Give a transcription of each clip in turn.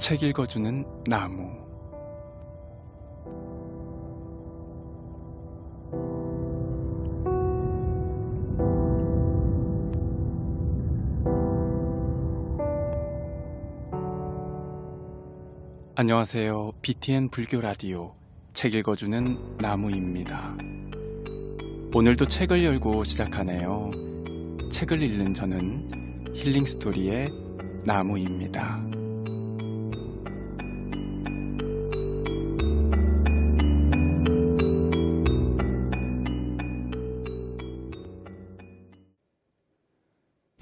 책 읽어주는 나무. 안녕하세요. BTN 불교 라디오 책 읽어주는 나무입니다. 오늘도 책을 열고 시작하네요. 책을 읽는 저는 힐링 스토리의 나무입니다.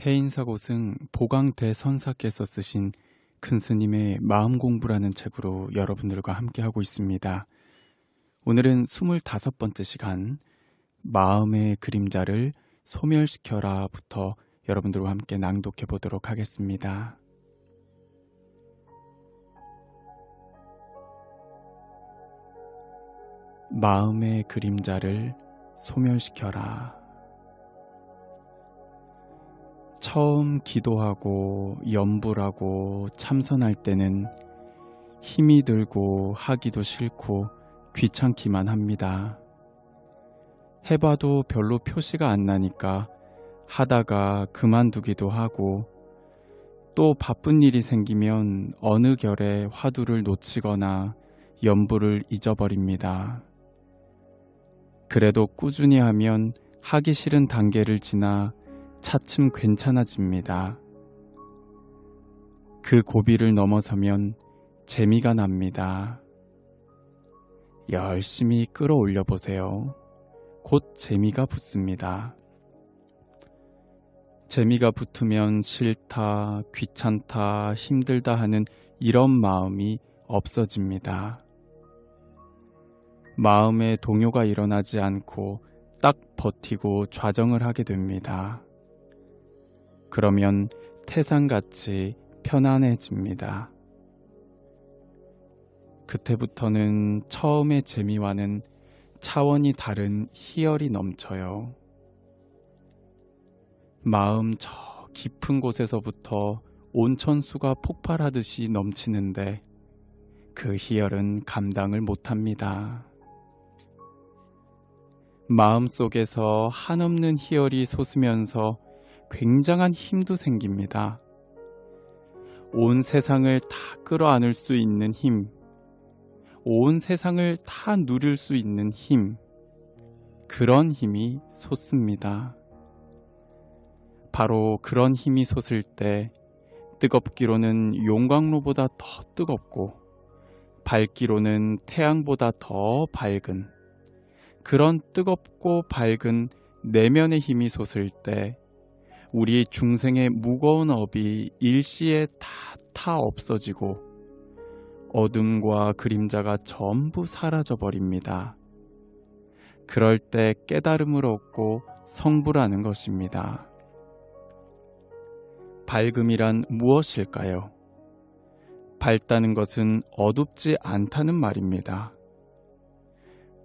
해인사곳은 보강대선사께서 쓰신 큰 스님의 마음공부라는 책으로 여러분들과 함께하고 있습니다. 오늘은 25번째 시간 마음의 그림자를 소멸시켜라 부터 여러분들과 함께 낭독해 보도록 하겠습니다. 마음의 그림자를 소멸시켜라. 처음 기도하고 염불하고 참선할 때는 힘이 들고 하기도 싫고 귀찮기만 합니다. 해봐도 별로 표시가 안 나니까 하다가 그만두기도 하고, 또 바쁜 일이 생기면 어느 결에 화두를 놓치거나 염불을 잊어버립니다. 그래도 꾸준히 하면 하기 싫은 단계를 지나 차츰 괜찮아집니다. 그 고비를 넘어서면 재미가 납니다. 열심히 끌어올려 보세요. 곧 재미가 붙습니다. 재미가 붙으면 싫다, 귀찮다, 힘들다 하는 이런 마음이 없어집니다. 마음에 동요가 일어나지 않고 딱 버티고 좌정을 하게 됩니다. 그러면 태산같이 편안해집니다. 그때부터는 처음의 재미와는 차원이 다른 희열이 넘쳐요. 마음 저 깊은 곳에서부터 온천수가 폭발하듯이 넘치는데 그 희열은 감당을 못합니다. 마음속에서 한없는 희열이 솟으면서 굉장한 힘도 생깁니다. 온 세상을 다 끌어안을 수 있는 힘, 온 세상을 다 누릴 수 있는 힘, 그런 힘이 솟습니다. 바로 그런 힘이 솟을 때 뜨겁기로는 용광로보다 더 뜨겁고 밝기로는 태양보다 더 밝은, 그런 뜨겁고 밝은 내면의 힘이 솟을 때 우리 중생의 무거운 업이 일시에 다 없어지고 어둠과 그림자가 전부 사라져 버립니다. 그럴 때 깨달음을 얻고 성불하는 것입니다. 밝음이란 무엇일까요? 밝다는 것은 어둡지 않다는 말입니다.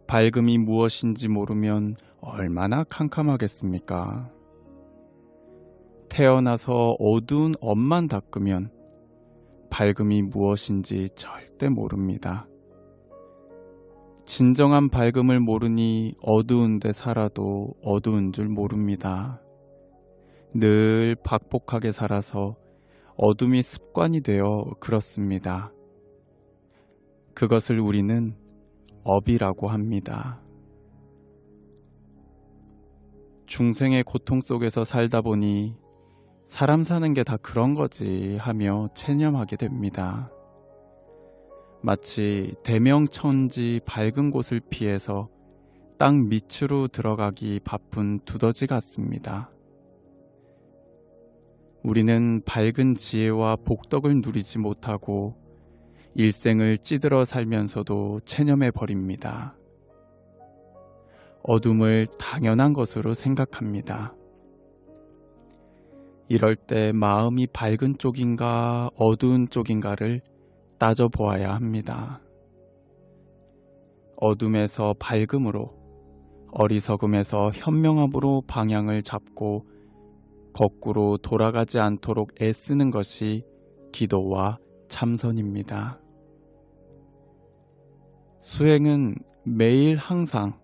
밝음이 무엇인지 모르면 얼마나 캄캄하겠습니까? 태어나서 어두운 업만 닦으면 밝음이 무엇인지 절대 모릅니다. 진정한 밝음을 모르니 어두운 데 살아도 어두운 줄 모릅니다. 늘 박복하게 살아서 어둠이 습관이 되어 그렇습니다. 그것을 우리는 업이라고 합니다. 중생의 고통 속에서 살다 보니 사람 사는 게 다 그런 거지 하며 체념하게 됩니다. 마치 대명천지 밝은 곳을 피해서 땅 밑으로 들어가기 바쁜 두더지 같습니다. 우리는 밝은 지혜와 복덕을 누리지 못하고 일생을 찌들어 살면서도 체념해 버립니다. 어둠을 당연한 것으로 생각합니다. 이럴 때 마음이 밝은 쪽인가 어두운 쪽인가를 따져보아야 합니다. 어둠에서 밝음으로, 어리석음에서 현명함으로 방향을 잡고 거꾸로 돌아가지 않도록 애쓰는 것이 기도와 참선입니다. 수행은 매일 항상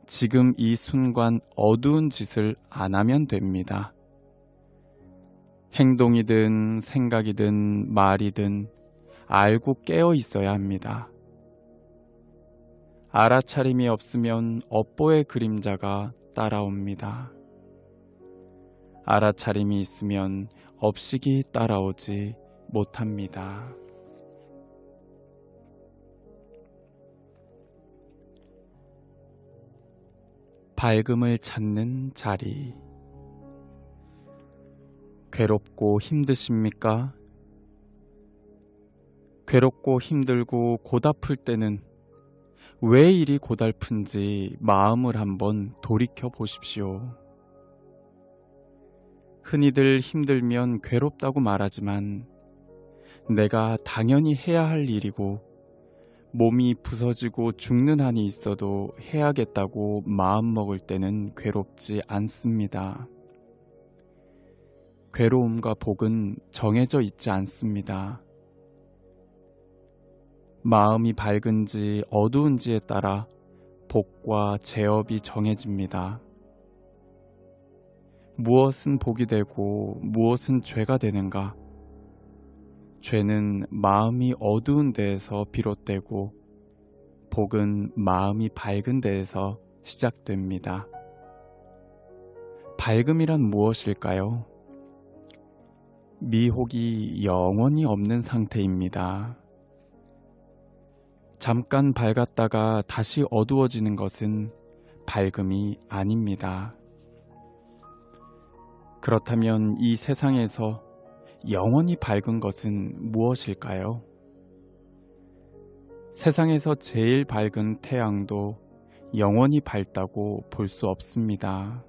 지금 이 순간 어두운 짓을 안 하면 됩니다. 행동이든 생각이든 말이든 알고 깨어 있어야 합니다. 알아차림이 없으면 업보의 그림자가 따라옵니다. 알아차림이 있으면 업식이 따라오지 못합니다. 밝음을 찾는 자리. 괴롭고 힘드십니까? 괴롭고 힘들고 고달플 때는 왜 이리 고달픈지 마음을 한번 돌이켜 보십시오. 흔히들 힘들면 괴롭다고 말하지만 내가 당연히 해야 할 일이고 몸이 부서지고 죽는 한이 있어도 해야겠다고 마음먹을 때는 괴롭지 않습니다. 괴로움과 복은 정해져 있지 않습니다. 마음이 밝은지 어두운지에 따라 복과 제업이 정해집니다. 무엇은 복이 되고 무엇은 죄가 되는가? 죄는 마음이 어두운 데에서 비롯되고 복은 마음이 밝은 데에서 시작됩니다. 밝음이란 무엇일까요? 미혹이 영원히 없는 상태입니다. 잠깐 밝았다가 다시 어두워지는 것은 밝음이 아닙니다. 그렇다면 이 세상에서 영원히 밝은 것은 무엇일까요? 세상에서 제일 밝은 태양도 영원히 밝다고 볼 수 없습니다.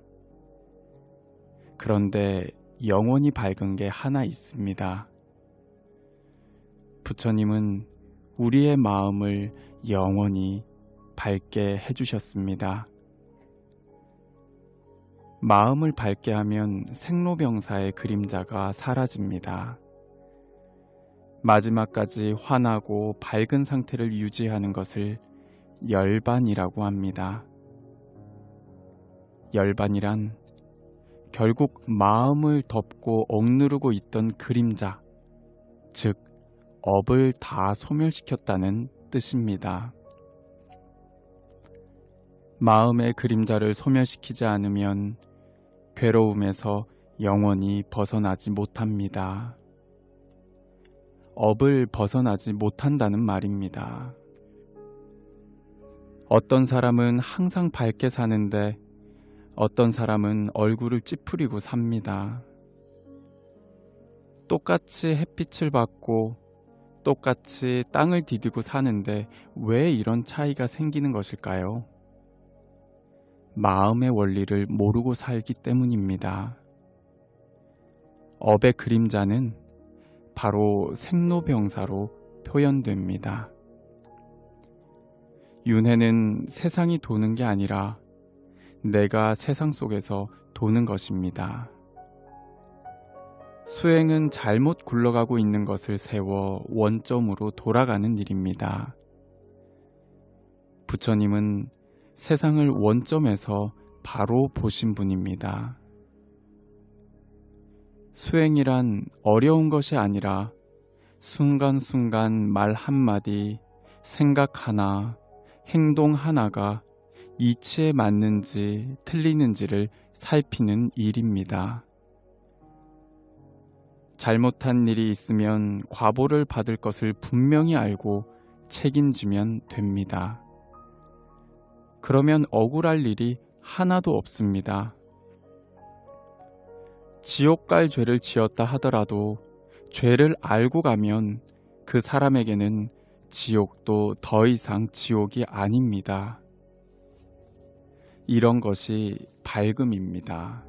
그런데 영원히 밝은 게 하나 있습니다. 부처님은 우리의 마음을 영원히 밝게 해주셨습니다. 마음을 밝게 하면 생로병사의 그림자가 사라집니다. 마지막까지 환하고 밝은 상태를 유지하는 것을 열반이라고 합니다. 열반이란 결국 마음을 덮고 억누르고 있던 그림자, 즉 업을 다 소멸시켰다는 뜻입니다. 마음의 그림자를 소멸시키지 않으면 괴로움에서 영원히 벗어나지 못합니다. 업을 벗어나지 못한다는 말입니다. 어떤 사람은 항상 밝게 사는데 어떤 사람은 얼굴을 찌푸리고 삽니다. 똑같이 햇빛을 받고 똑같이 땅을 디디고 사는데 왜 이런 차이가 생기는 것일까요? 마음의 원리를 모르고 살기 때문입니다. 업의 그림자는 바로 생로병사로 표현됩니다. 윤회는 세상이 도는 게 아니라 내가 세상 속에서 도는 것입니다. 수행은 잘못 굴러가고 있는 것을 세워 원점으로 돌아가는 일입니다. 부처님은 세상을 원점에서 바로 보신 분입니다. 수행이란 어려운 것이 아니라 순간순간 말 한마디, 생각 하나, 행동 하나가 이치에 맞는지 틀리는지를 살피는 일입니다. 잘못한 일이 있으면 과보를 받을 것을 분명히 알고 책임지면 됩니다. 그러면 억울할 일이 하나도 없습니다. 지옥 갈 죄를 지었다 하더라도 죄를 알고 가면 그 사람에게는 지옥도 더 이상 지옥이 아닙니다. 이런 것이 밝음입니다.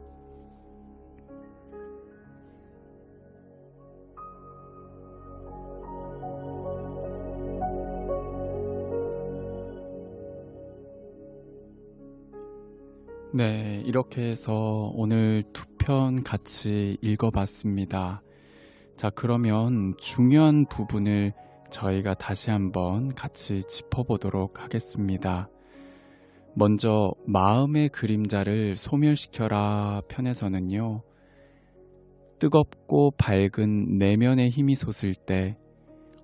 네, 이렇게 해서 오늘 두 편 같이 읽어봤습니다. 자, 그러면 중요한 부분을 저희가 다시 한번 같이 짚어보도록 하겠습니다. 먼저 마음의 그림자를 소멸시켜라 편에서는요, 뜨겁고 밝은 내면의 힘이 솟을 때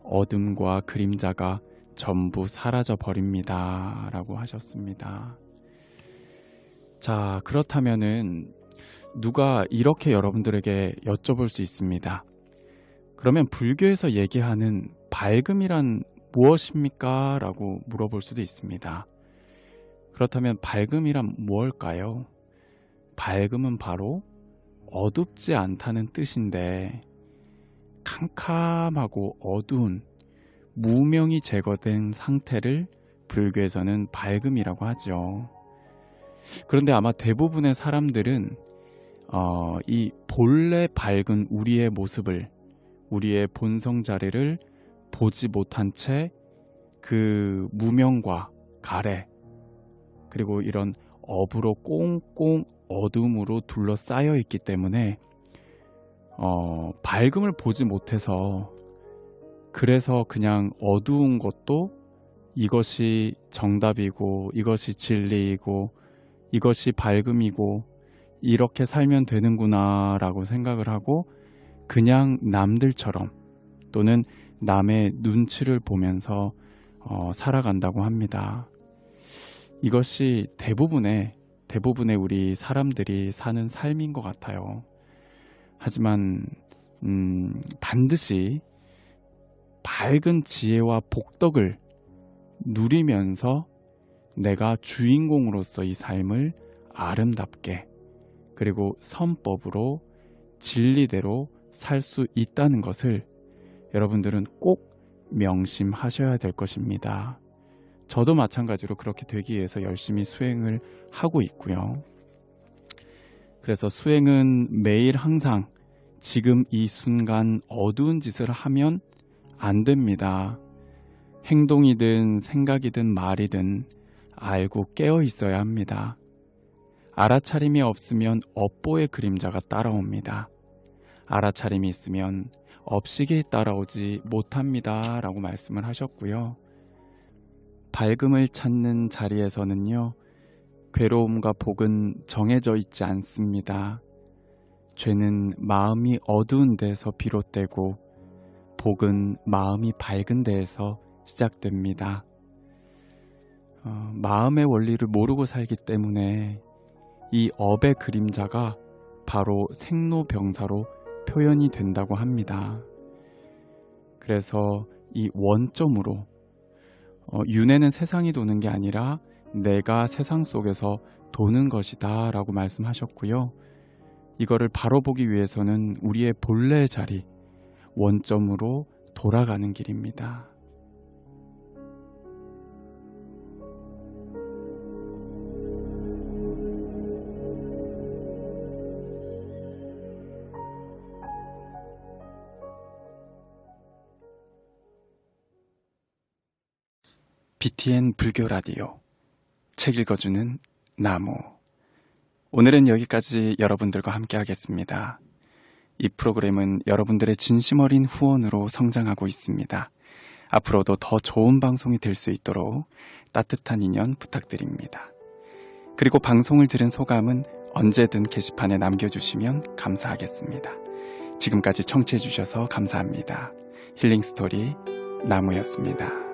어둠과 그림자가 전부 사라져 버립니다 라고 하셨습니다. 자, 그렇다면은 누가 이렇게 여러분들에게 여쭤볼 수 있습니다. 그러면 불교에서 얘기하는 밝음이란 무엇입니까? 라고 물어볼 수도 있습니다. 그렇다면 밝음이란 무엇일까요? 밝음은 바로 어둡지 않다는 뜻인데, 캄캄하고 어두운 무명이 제거된 상태를 불교에서는 밝음이라고 하죠. 그런데 아마 대부분의 사람들은 이 본래 밝은 우리의 모습을, 우리의 본성 자리를 보지 못한 채 그 무명과 가래, 그리고 이런 업으로 꽁꽁 어둠으로 둘러싸여 있기 때문에 밝음을 보지 못해서, 그래서 그냥 어두운 것도 이것이 정답이고 이것이 진리이고 이것이 밝음이고 이렇게 살면 되는구나 라고 생각을 하고 그냥 남들처럼 또는 남의 눈치를 보면서 살아간다고 합니다. 이것이 대부분의 우리 사람들이 사는 삶인 것 같아요. 하지만 반드시 밝은 지혜와 복덕을 누리면서 내가 주인공으로서 이 삶을 아름답게, 그리고 선법으로 진리대로 살 수 있다는 것을 여러분들은 꼭 명심하셔야 될 것입니다. 저도 마찬가지로 그렇게 되기 위해서 열심히 수행을 하고 있고요. 그래서 수행은 매일 항상 지금 이 순간 어두운 짓을 하면 안 됩니다. 행동이든 생각이든 말이든 알고 깨어 있어야 합니다. 알아차림이 없으면 업보의 그림자가 따라옵니다. 알아차림이 있으면 업식이 따라오지 못합니다 라고 말씀을 하셨고요. 밝음을 찾는 자리에서는요, 괴로움과 복은 정해져 있지 않습니다. 죄는 마음이 어두운 데서 비롯되고 복은 마음이 밝은 데에서 시작됩니다. 마음의 원리를 모르고 살기 때문에 이 업의 그림자가 바로 생로병사로 표현이 된다고 합니다. 그래서 이 원점으로 윤회는 세상이 도는 게 아니라 내가 세상 속에서 도는 것이다 라고 말씀하셨고요. 이거를 바로 보기 위해서는 우리의 본래의 자리, 원점으로 돌아가는 길입니다. BTN 불교 라디오, 책 읽어주는 나무. 오늘은 여기까지 여러분들과 함께 하겠습니다. 이 프로그램은 여러분들의 진심 어린 후원으로 성장하고 있습니다. 앞으로도 더 좋은 방송이 될 수 있도록 따뜻한 인연 부탁드립니다. 그리고 방송을 들은 소감은 언제든 게시판에 남겨주시면 감사하겠습니다. 지금까지 청취해주셔서 감사합니다. 힐링스토리 나무였습니다.